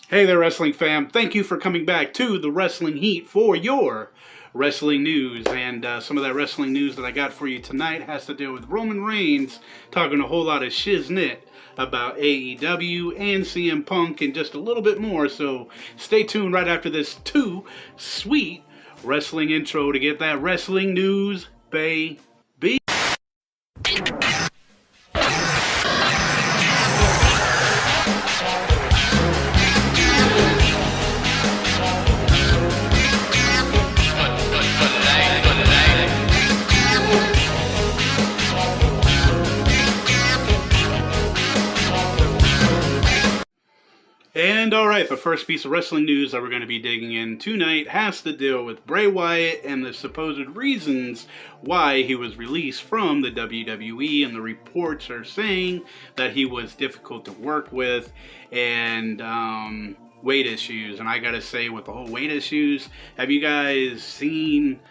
Hey there, wrestling fam. Thank you for coming back to the Wrestling Heat for your wrestling news. And some of that wrestling news that I got for you tonight has to do with Roman Reigns talking a whole lot of shiznit about AEW and CM Punk and just a little bit more. So stay tuned right after this too sweet wrestling intro to get that wrestling news, baby. And alright, the first piece of wrestling news that we're going to be digging in tonight has to deal with Bray Wyatt and the supposed reasons why he was released from the WWE. And the reports are saying that he was difficult to work with and weight issues. And I gotta say, with the whole weight issues, have you guys seen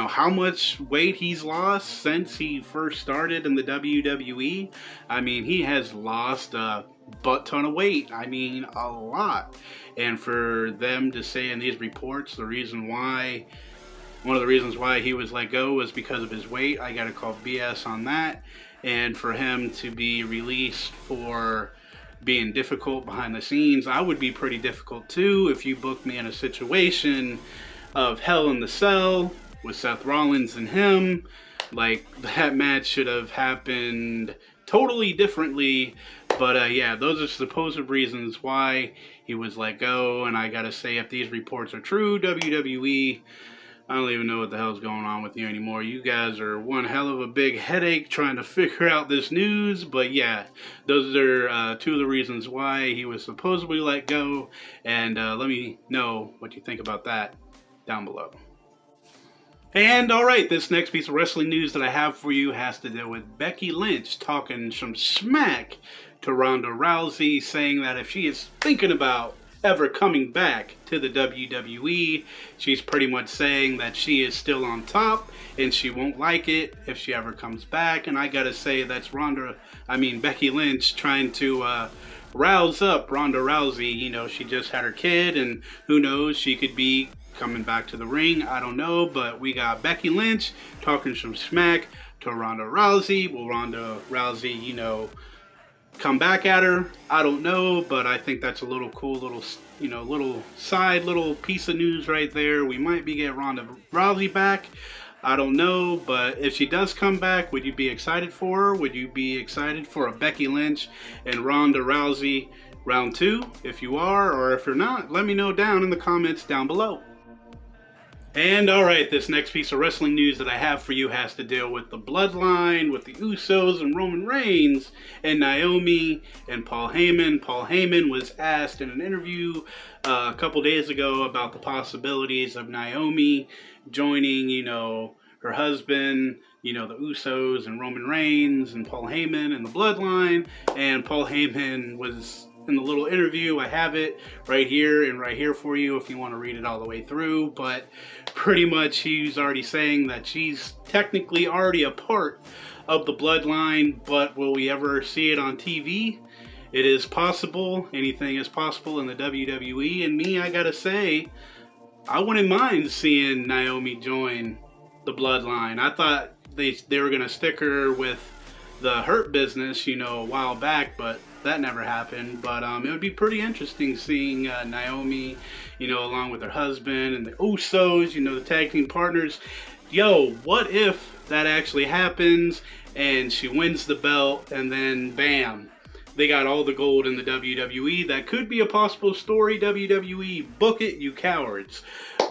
how much weight he's lost since he first started in the WWE? I mean, he has lost a butt ton of weight. I mean, a lot. And for them to say in these reports one of the reasons why he was let go was because of his weight, I gotta call BS on that. And for him to be released for being difficult behind the scenes, I would be pretty difficult too if you booked me in a situation of Hell in the Cell with Seth Rollins and him. Like, that match should have happened totally differently. But yeah, those are supposed reasons why he was let go. And I gotta say, if these reports are true, WWE, I don't even know what the hell's going on with you anymore. You guys are one hell of a big headache trying to figure out this news. But yeah, those are two of the reasons why he was supposedly let go. And let me know what you think about that down below. And alright, this next piece of wrestling news that I have for you has to do with Becky Lynch talking some smack to Ronda Rousey, saying that if she is thinking about ever coming back to the WWE, she's pretty much saying that she is still on top and she won't like it if she ever comes back. And I gotta say, that's Becky Lynch trying to rouse up Ronda Rousey. She just had her kid, and who knows, she could be coming back to the ring. I don't know, but we got Becky Lynch talking some smack to Ronda Rousey. Will Ronda Rousey, come back at her? I don't know, but I think that's a little cool little piece of news right there. We might be getting Ronda Rousey back. I don't know, but if she does come back, would you be excited for her? Would you be excited for a Becky Lynch and Ronda Rousey round 2? If you are, or if you're not, let me know down in the comments down below. And alright, this next piece of wrestling news that I have for you has to deal with the bloodline, with the Usos and Roman Reigns, and Naomi and Paul Heyman. Paul Heyman was asked in an interview a couple days ago about the possibilities of Naomi joining, her husband, the Usos and Roman Reigns and Paul Heyman and the bloodline. And Paul Heyman was in the little interview. I have it right here for you if you want to read it all the way through. But pretty much he's already saying that she's technically already a part of the bloodline, but will we ever see it on TV? It is possible. Anything is possible in the WWE. And me, I gotta say, I wouldn't mind seeing Naomi join the bloodline. I thought they were gonna stick her with the Hurt Business, a while back, but that never happened. But it would be pretty interesting seeing Naomi, along with her husband and the Usos, the tag team partners. What if that actually happens and she wins the belt and then bam, they got all the gold in the WWE? That could be a possible story. WWE, book it, you cowards.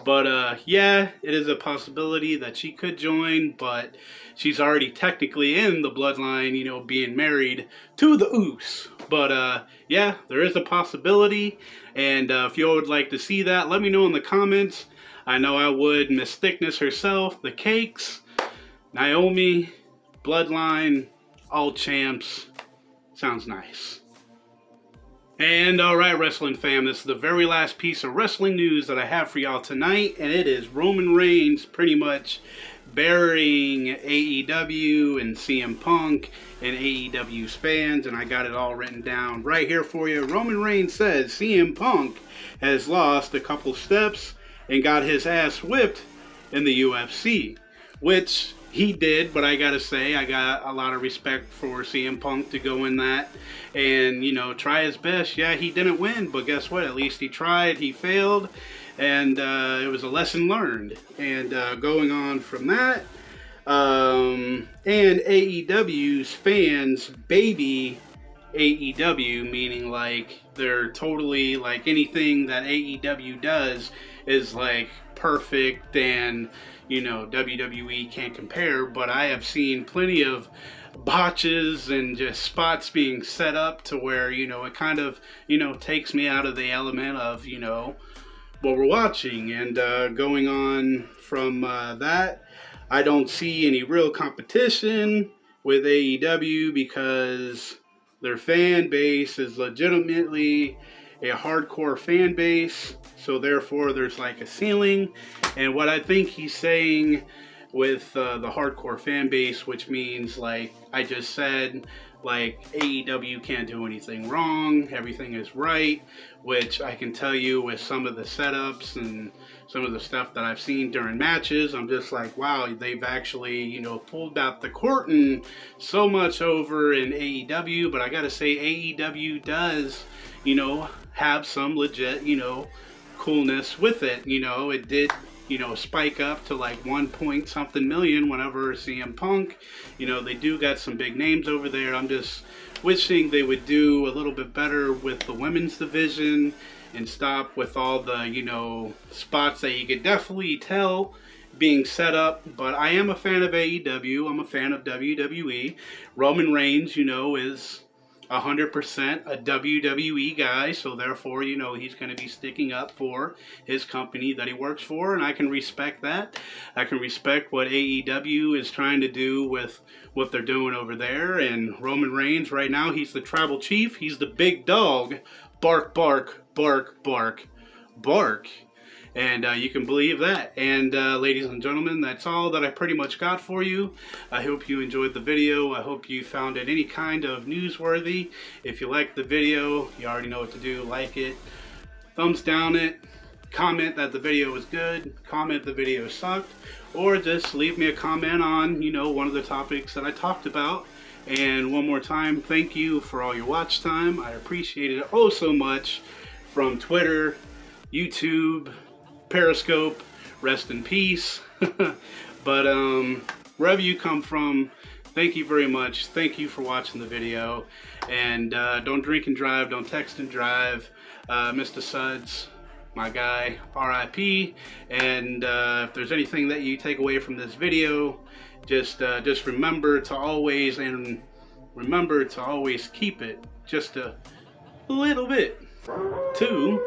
But yeah, it is a possibility that she could join, but she's already technically in the bloodline, being married to the Usos. But yeah, there is a possibility, and if you would like to see that, let me know in the comments. I know I would. Miss Thickness herself, the cakes, Naomi, bloodline, all champs. Sounds nice. And alright, wrestling fam, this is the very last piece of wrestling news that I have for y'all tonight, and it is Roman Reigns pretty much burying AEW and CM Punk and AEW's fans, and I got it all written down right here for you. Roman Reigns says CM Punk has lost a couple steps and got his ass whipped in the UFC, which he did, but I gotta say, I got a lot of respect for CM Punk to go in that and, you know, try his best. Yeah, he didn't win, but guess what? At least he tried, he failed, and it was a lesson learned. And going on from that, and AEW's fans baby AEW, meaning like they're totally like anything that AEW does is like perfect, and you know, WWE can't compare, but I have seen plenty of botches and just spots being set up to where, you know, it kind of, you know, takes me out of the element of, you know, what we're watching. And going on from that, I don't see any real competition with AEW because their fan base is legitimately a hardcore fan base, so therefore there's like a ceiling. And what I think he's saying with the hardcore fan base, which means like I just said, like AEW can't do anything wrong, everything is right, which I can tell you with some of the setups and some of the stuff that I've seen during matches, I'm just like, wow, they've actually, you know, pulled out the curtain so much over in AEW. But I gotta say, AEW does, you know, have some legit, you know, coolness with it. You know, it did, you know, spike up to like 1 point something million whenever CM Punk, you know, they do got some big names over there. I'm just wishing they would do a little bit better with the women's division and stop with all the, you know, spots that you could definitely tell being set up. But I am a fan of AEW. I'm a fan of WWE. Roman Reigns, you know, is 100% a WWE guy, so therefore, you know, he's going to be sticking up for his company that he works for, and I can respect that. I can respect what AEW is trying to do with what they're doing over there. And Roman Reigns, right now, he's the tribal chief. He's the big dog. Bark, bark, bark, bark, bark. And you can believe that. And ladies and gentlemen, that's all that I pretty much got for you. I hope you enjoyed the video. I hope you found it any kind of newsworthy. If you liked the video, you already know what to do. Like it, thumbs down it, comment that the video was good, comment the video sucked, or just leave me a comment on, you know, one of the topics that I talked about. And one more time, thank you for all your watch time. I appreciate it oh so much. From Twitter, YouTube, Periscope, rest in peace. But wherever you come from, thank you very much. Thank you for watching the video. And don't drink and drive, don't text and drive. Mr. Suds, my guy, RIP. And if there's anything that you take away from this video, just remember to always keep it just a little bit too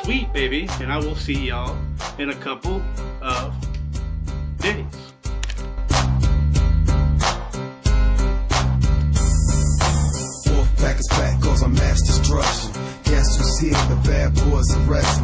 sweet, baby. And I will see y'all in a couple of days. Fourth pack is back, cause I'm mass destruction. Guess who's here? The bad boys arrest.